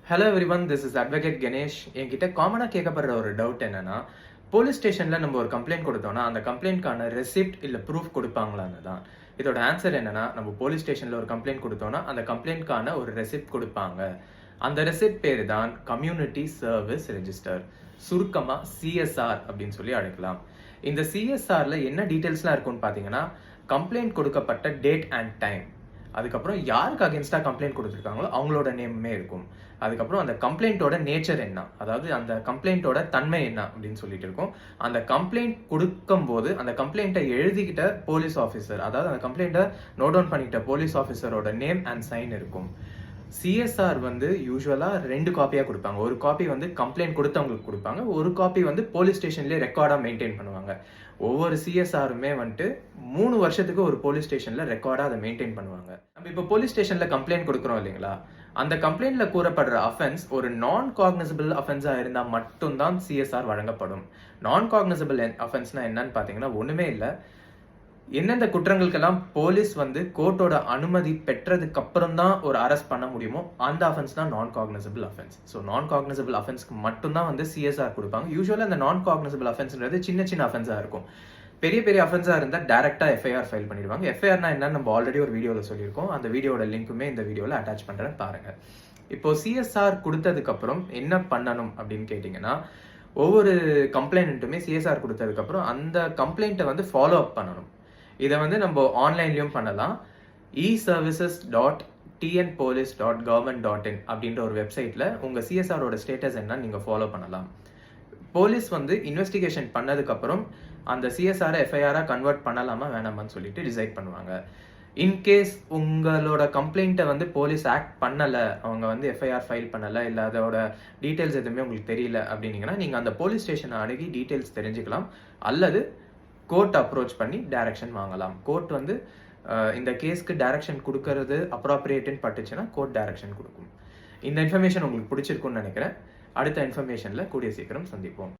Hello everyone, this is advocate Ganesh. என்கிட்ட காமனாக கேட்கப்படுற ஒரு டவுட் என்னன்னா, போலீஸ் ஸ்டேஷனில் நம்ம ஒரு கம்ப்ளைண்ட் கொடுத்தோம்னா அந்த கம்ப்ளைண்ட்கான ரெசிப்ட் இல்லை ப்ரூஃப் கொடுப்பாங்களான்னு தான். இதோட ஆன்சர் என்னன்னா, நம்ம போலீஸ் ஸ்டேஷனில் ஒரு கம்ப்ளைண்ட் கொடுத்தோம்னா அந்த கம்ப்ளைண்ட்கான ஒரு ரெசிப்ட் கொடுப்பாங்க. அந்த ரெசிப்ட் பேர் தான் கம்யூனிட்டி சர்வீஸ் ரெஜிஸ்டர், சுருக்கமாக சிஎஸ்ஆர் அப்படின்னு சொல்லி அழைக்கலாம். இந்த சிஎஸ்ஆரில் என்ன டீட்டெயில்ஸ்லாம் இருக்குன்னு பார்த்தீங்கன்னா, கம்ப்ளைண்ட் கொடுக்கப்பட்ட டேட் அண்ட் டைம், அதுக்கப்புறம் யாருக்கு அகேன்ஸ்டாக கம்ப்ளைண்ட் கொடுத்துருக்காங்களோ அவங்களோட நேமுமே இருக்கும். அதுக்கப்புறம் அந்த கம்ப்ளைண்ட்டோட நேச்சர் என்ன, அதாவது அந்த கம்ப்ளைண்ட்டோட தன்மை என்ன அப்படின்னு சொல்லிட்டு இருக்கும். அந்த கம்ப்ளைண்ட் கொடுக்கும்போது அந்த கம்ப்ளைண்ட்டை எழுதிக்கிட்ட போலீஸ் ஆஃபீஸர், அதாவது அந்த கம்ப்ளைண்ட்டை நோட் டவுன் பண்ணிக்கிட்ட போலீஸ் ஆஃபீஸரோட நேம் அண்ட் சைன் இருக்கும். சிஎஸ்ஆர் வந்து யூஸ்வலாக 2 காப்பியாக கொடுப்பாங்க. ஒரு காப்பி வந்து கம்ப்ளைண்ட் கொடுத்தவங்களுக்கு கொடுப்பாங்க, ஒரு காப்பி வந்து போலீஸ் ஸ்டேஷன்லேயே ரெக்கார்டாக மெயின்டைன் பண்ணுவாங்க. ஒவ்வொரு சிஎஸ்ஆருமே வந்துட்டு 3 வருஷத்துக்கு ஒரு போலீஸ் ஸ்டேஷனில் ரெக்கார்டாக அதை மெயின்டைன் பண்ணுவாங்க. நம்ம இப்போ போலீஸ் ஸ்டேஷனில் கம்ப்ளைண்ட் கொடுக்குறோம் இல்லைங்களா, அந்த கம்ப்ளைண்ட்ல கூறப்படுற அஃபென்ஸ் ஒரு நான் காக்னிசபிள் அஃபென்ஸாக இருந்தால் மட்டும்தான் சிஎஸ்ஆர் வழங்கப்படும். நான் காக்னிசபிள் அஃபென்ஸ்னா என்னன்னு பார்த்தீங்கன்னா ஒன்றுமே இல்லை. எந்தெந்த குற்றங்களுக்கெல்லாம் போலீஸ் வந்து கோர்ட்டோட அனுமதி பெற்றதுக்கு அப்புறம் தான் ஒரு அரெஸ்ட் பண்ண முடியுமோ அந்த அஃபென்ஸ் தான் நான் காக்னிசபிள் அஃபென்ஸ். ஸோ நான் காக்னிசபிள் அஃபென்ஸ்க்கு மட்டும்தான் வந்து சிஎஸ்ஆர் கொடுப்பாங்க. யூஸ்வலாக அந்த நான் காக்னிசபிள் அஃபென்ஸ்ன்றது சின்ன சின்ன அஃபென்ஸாக இருக்கும். பெரிய பெரிய அஃபென்ஸாக இருந்தால் டேரெக்டாக எஃப்ஐஆர் ஃபைல் பண்ணிடுவாங்க. எஃப்ஐஆர்னா என்னன்னு நம்ம ஆல்ரெடி ஒரு வீடியோவில் சொல்லியிருக்கோம். அந்த வீடியோட லிங்க்குமே இந்த வீடியோவில் அட்டாச் பண்ணுறேன், பாருங்கள். இப்போ சிஎஸ்ஆர் கொடுத்ததுக்கப்புறம் என்ன பண்ணணும் அப்படின்னு கேட்டிங்கன்னா, ஒவ்வொரு கம்ப்ளைண்ட்டுமே சிஎஸ்ஆர் கொடுத்ததுக்கப்புறம் அந்த கம்ப்ளைண்ட்டை வந்து ஃபாலோ அப் பண்ணணும். இதை வந்து நம்ம ஆன்லைன்லையும் பண்ணலாம். eservices.tnpolice.government.in அப்படின்ற ஒரு வெப்சைட்டில் உங்கள் சிஎஸ்ஆரோட ஸ்டேட்டஸ் என்னன்னு நீங்கள் ஃபாலோ பண்ணலாம். போலீஸ் வந்து இன்வெஸ்டிகேஷன் பண்ணதுக்கப்புறம் அந்த சிஎஸ்ஆரை எஃப்ஐஆராக கன்வெர்ட் பண்ணலாமா வேணாமான்னு சொல்லிட்டு டிசைட் பண்ணுவாங்க. இன்கேஸ் உங்களோட கம்ப்ளைண்ட்டை வந்து போலீஸ் ஆக்ட் பண்ணலை, அவங்க வந்து எஃப்ஐஆர் ஃபைல் பண்ணலை, இல்லை அதோட டீட்டெயில்ஸ் எதுவுமே உங்களுக்கு தெரியல அப்படின்னீங்கன்னா நீங்கள் அந்த போலீஸ் ஸ்டேஷனை அணுகி டீட்டெயில்ஸ் தெரிஞ்சுக்கலாம், அல்லது கோர்ட் அப்ரோச் பண்ணி டைரக்ஷன் வாங்கலாம். கோர்ட் வந்து இந்த கேஸ்க்கு டைரக்ஷன் கொடுக்கறது அப்ராப்ரியேட்னு பட்டுச்சுன்னா கோர்ட் டைரக்ஷன் கொடுக்கும். இந்த இன்ஃபர்மேஷன் உங்களுக்கு பிடிச்சிருக்குன்னு நினைக்கிறேன். அடுத்த இன்ஃபர்மேஷனில் கூடிய சீக்கிரம் சந்திப்போம்.